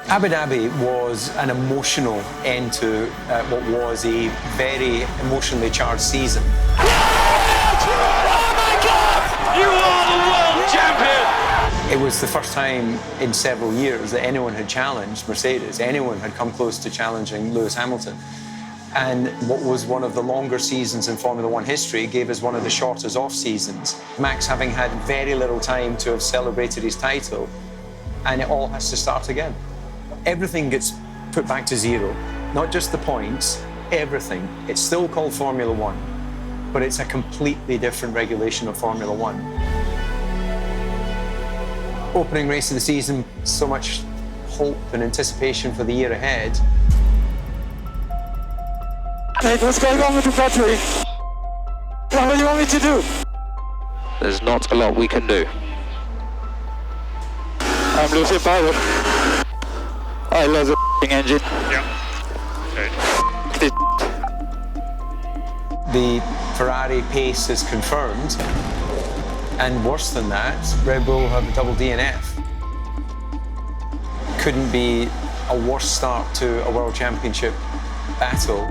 Abu Dhabi was an emotional end to what was a very emotionally charged season. Oh my God! You are the world champion! It was the first time in several years that anyone had challenged Mercedes, anyone had come close to challenging Lewis Hamilton. And what was one of the longer seasons in Formula One history gave us one of the shortest off seasons. Max having had very little time to have celebrated his title, and it all has to start again. Everything gets put back to zero, not just the points, everything. It's still called Formula One, but it's a completely different regulation of Formula One. Opening race of the season, so much hope and anticipation for the year ahead. Hey, what's going on with the battery? What do you want me to do? There's not a lot we can do. I'm losing power. I lost the engine. Yeah. Okay. The Ferrari pace is confirmed, and worse than that, Red Bull have a double DNF. Couldn't be a worse start to a World Championship battle,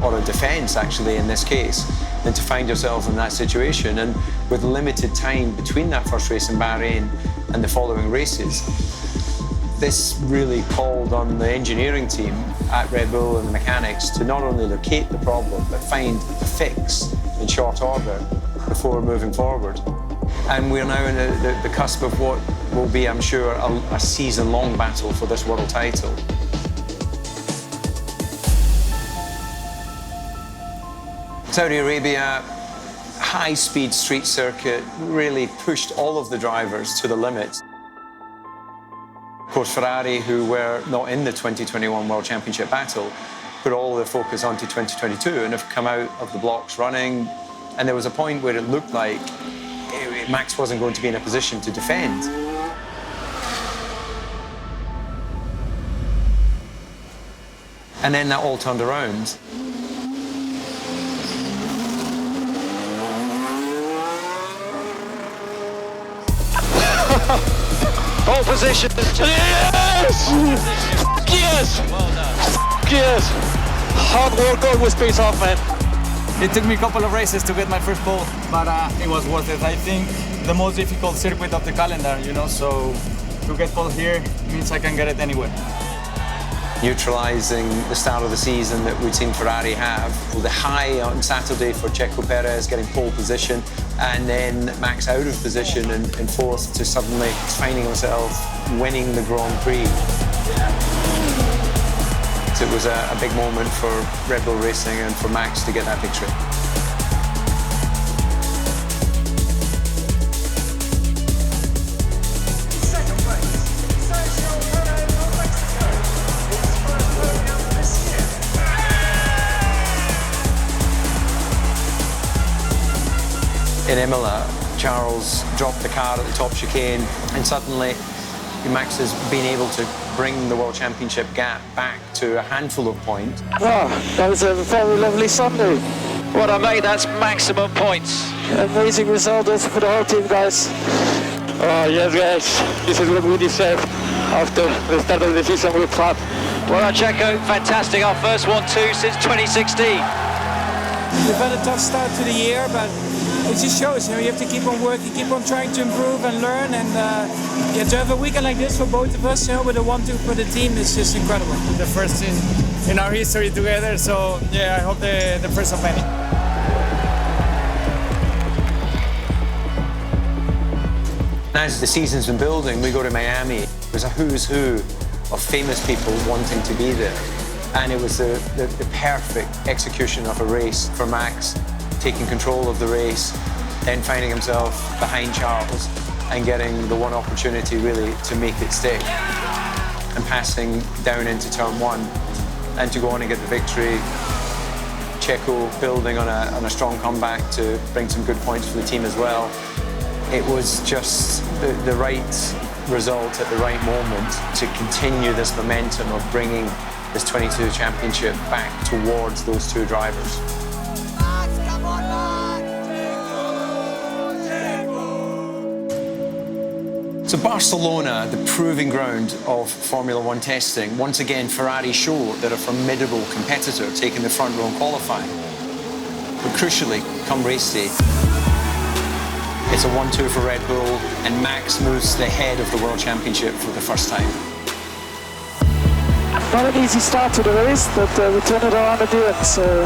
or a defence actually in this case, than to find yourselves in that situation. And with limited time between that first race in Bahrain and the following races, this really called on the engineering team at Red Bull and the mechanics to not only locate the problem, but find the fix in short order before moving forward. And we're now in the cusp of what will be, I'm sure, a season-long battle for this world title. Saudi Arabia, high-speed street circuit, really pushed all of the drivers to the limit. Of course, Ferrari, who were not in the 2021 World Championship battle, put all their focus onto 2022 and have come out of the blocks running. And there was a point where it looked like Max wasn't going to be in a position to defend. And then that all turned around. Pole position. Yes! Yes! Well done. Yes! Hard work always pays off, man. It took me a couple of races to get my first pole, but it was worth it. I think the most difficult circuit of the calendar, you know, so to get pole here means I can get it anywhere. Neutralising the start of the season that we'd seen Ferrari have. The high on Saturday for Checo Perez getting pole position, and then Max out of position and fourth to suddenly finding himself winning the Grand Prix. So it was a big moment for Red Bull Racing and for Max to get that victory. In Imola, Charles dropped the car at the top chicane, and suddenly Max has been able to bring the World Championship gap back to a handful of points. Oh, that was a very lovely Sunday. What I made, that's maximum points. Amazing result also for the whole team, guys. Oh, yes, guys. This is what we deserve after the start of the season with Fab. Well done, Checo. Fantastic. Our first 1-2 since 2016. We've had a tough start to the year, but it just shows, you know, you have to keep on working, keep on trying to improve and learn, and to have a weekend like this for both of us, you know, with a 1-2 for the team is just incredible. The first in our history together, so yeah, I hope the first of many. As the season's been building, we go to Miami. There's a who's who of famous people wanting to be there. And it was the perfect execution of a race for Max, taking control of the race, then finding himself behind Charles and getting the one opportunity really to make it stick, and passing down into turn one and to go on and get the victory. Checo building on a strong comeback to bring some good points for the team as well. It was just the right result at the right moment to continue this momentum of bringing this 22 championship back towards those two drivers. So Barcelona, the proving ground of Formula One testing, once again Ferrari show they're a formidable competitor, taking the front row in qualifying. But crucially, come race day, it's a 1-2 for Red Bull, and Max moves to the head of the World Championship for the first time. Not an easy start to the race, but we turned it around at the end. So,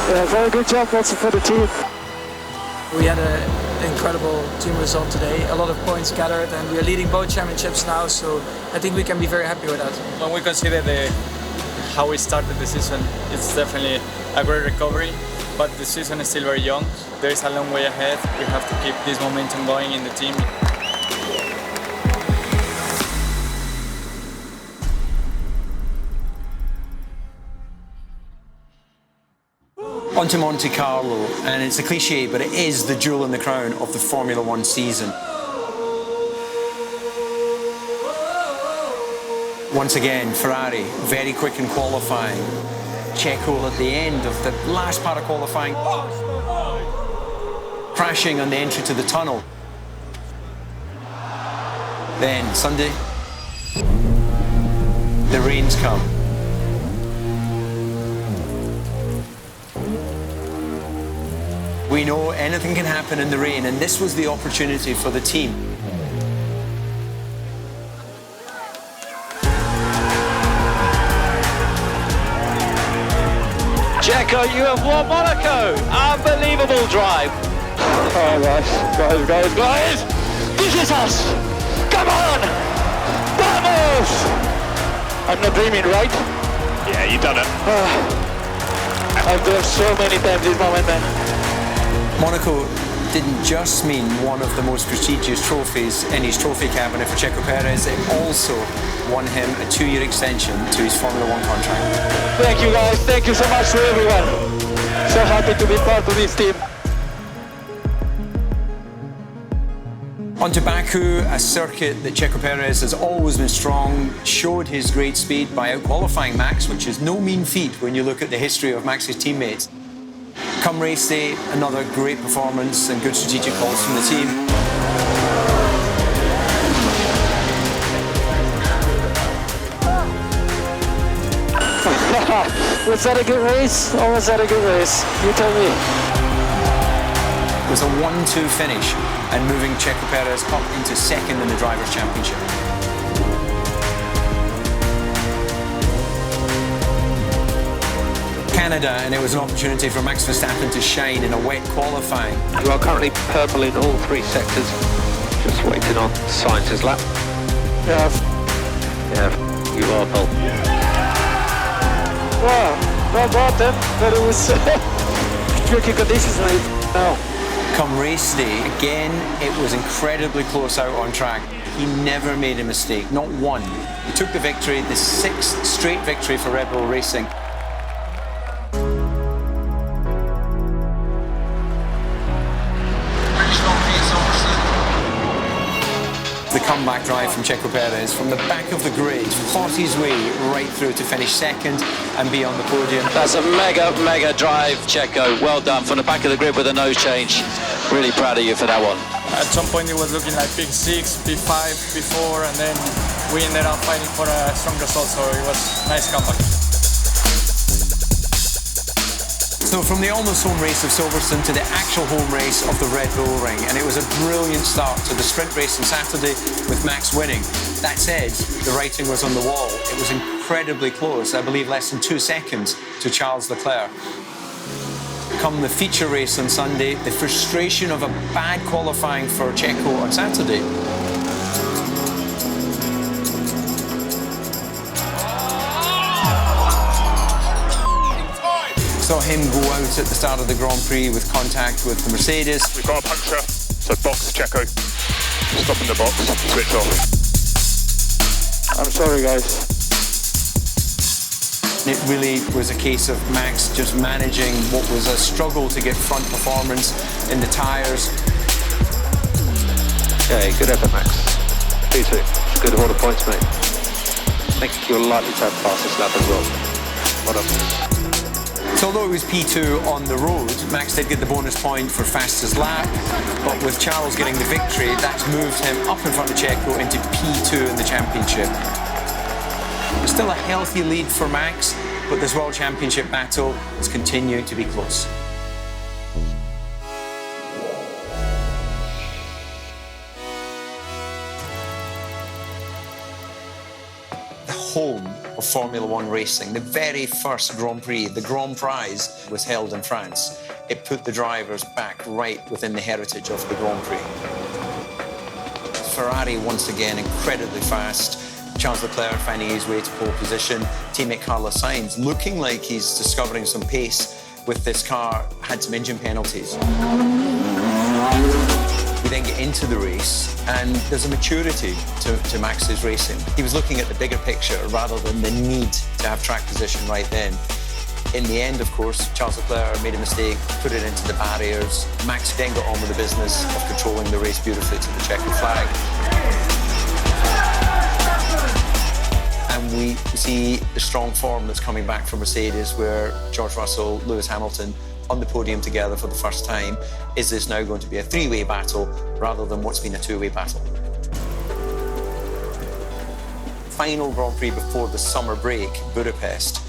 yeah, very good job also for the team. We had an incredible team result today, a lot of points gathered, and we are leading both championships now, so I think we can be very happy with that. When we consider how we started the season, it's definitely a great recovery, but the season is still very young. There is a long way ahead. We have to keep this momentum going in the team. On to Monte Carlo, and it's a cliche, but it is the jewel in the crown of the Formula One season. Once again, Ferrari, very quick in qualifying. Checo at the end of the last part of qualifying, crashing on the entry to the tunnel. Then Sunday, the rains come. We know anything can happen in the rain, and this was the opportunity for the team. Checo, you have won Monaco. Unbelievable drive. Oh, guys. This is us. Come on. Vamos. I'm not dreaming, right? Yeah, you done it. I've done so many times this moment, man. Monaco didn't just mean one of the most prestigious trophies in his trophy cabinet for Checo Perez, it also won him a 2-year extension to his Formula One contract. Thank you, guys. Thank you so much to everyone. So happy to be part of this team. On to Baku, a circuit that Checo Perez has always been strong, showed his great speed by out-qualifying Max, which is no mean feat when you look at the history of Max's teammates. Come race day, another great performance and good strategic calls from the team. Was that a good race or was that a good race? You tell me. It was a 1-2 finish and moving Checo Perez up into second in the Drivers' Championship. Canada, and it was an opportunity for Max Verstappen to shine in a wet qualifying. You are currently purple in all 3 sectors. Just waiting on Sainz's lap. Yeah. You are pole. Wow, not bad then, but it was tricky conditions now. Come race day, again, it was incredibly close out on track. He never made a mistake, not one. He took the victory, the 6th straight victory for Red Bull Racing. The comeback drive from Checo Perez from the back of the grid fought his way right through to finish second and be on the podium. That's a mega drive, Checo. Well done from the back of the grid with a nose change. Really proud of you for that one. At some point it was looking like P6, P5, P4, and then we ended up fighting for a strong result, so it was a nice comeback. So from the almost home race of Silverstone to the actual home race of the Red Bull Ring, and it was a brilliant start to the sprint race on Saturday with Max winning. That said, the writing was on the wall. It was incredibly close, I believe less than 2 seconds to Charles Leclerc. Come the feature race on Sunday, the frustration of a bad qualifying for Checo on Saturday. Saw him go out at the start of the Grand Prix with contact with the Mercedes. We've got a puncture, so box Checo. Stop in the box, switch off. I'm sorry, guys. It really was a case of Max just managing what was a struggle to get front performance in the tyres. Okay, good effort, Max. P2. Good hold of points, mate. I think you're likely to have fastest lap as well. Well done. So although it was P2 on the road, Max did get the bonus point for fastest lap, but with Charles getting the victory, that's moved him up in front of Checo into P2 in the championship. There's still a healthy lead for Max, but this World Championship battle has continued to be close. Home of Formula One racing. The very first Grand Prix, the Grand Prize, was held in France. It put the drivers back right within the heritage of the Grand Prix. Ferrari, once again, incredibly fast. Charles Leclerc finding his way to pole position. Teammate Carlos Sainz, looking like he's discovering some pace with this car, had some engine penalties. We then get into the race, and there's a maturity to Max's racing. He was looking at the bigger picture rather than the need to have track position right then. In the end, of course, Charles Leclerc made a mistake, put it into the barriers. Max then got on with the business of controlling the race beautifully to the checkered flag. And we see the strong form that's coming back from Mercedes, where George Russell, Lewis Hamilton, on the podium together for the first time. Is this now going to be a three-way battle rather than what's been a two-way battle? Final Grand Prix before the summer break, Budapest,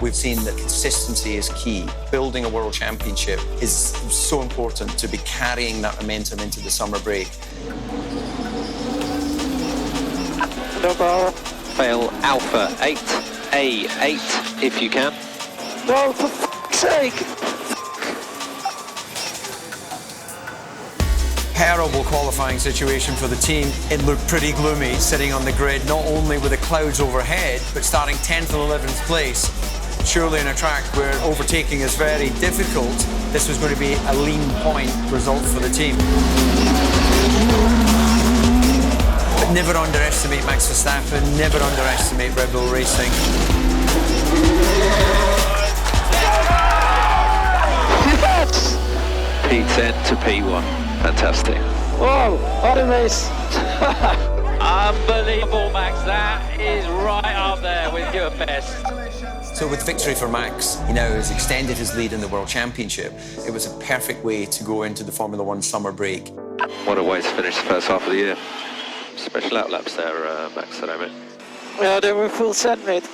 we've seen that consistency is key. Building a world championship is so important to be carrying that momentum into the summer break. No ball. Fail Alpha 8, A8 if you can. No, for f***'s sake! Terrible qualifying situation for the team. It looked pretty gloomy sitting on the grid, not only with the clouds overhead, but starting 10th and 11th place. Surely in a track where overtaking is very difficult, this was going to be a lean point result for the team. But never underestimate Max Verstappen, never underestimate Red Bull Racing. P10 to P1. Fantastic. Whoa, what a race! Unbelievable, Max. That is right up there with your best. So with victory for Max, he now has extended his lead in the World Championship. It was a perfect way to go into the Formula One summer break. What a way to finish the first half of the year. Special outlaps there, Max, I mate. Yeah, they were full set, mate.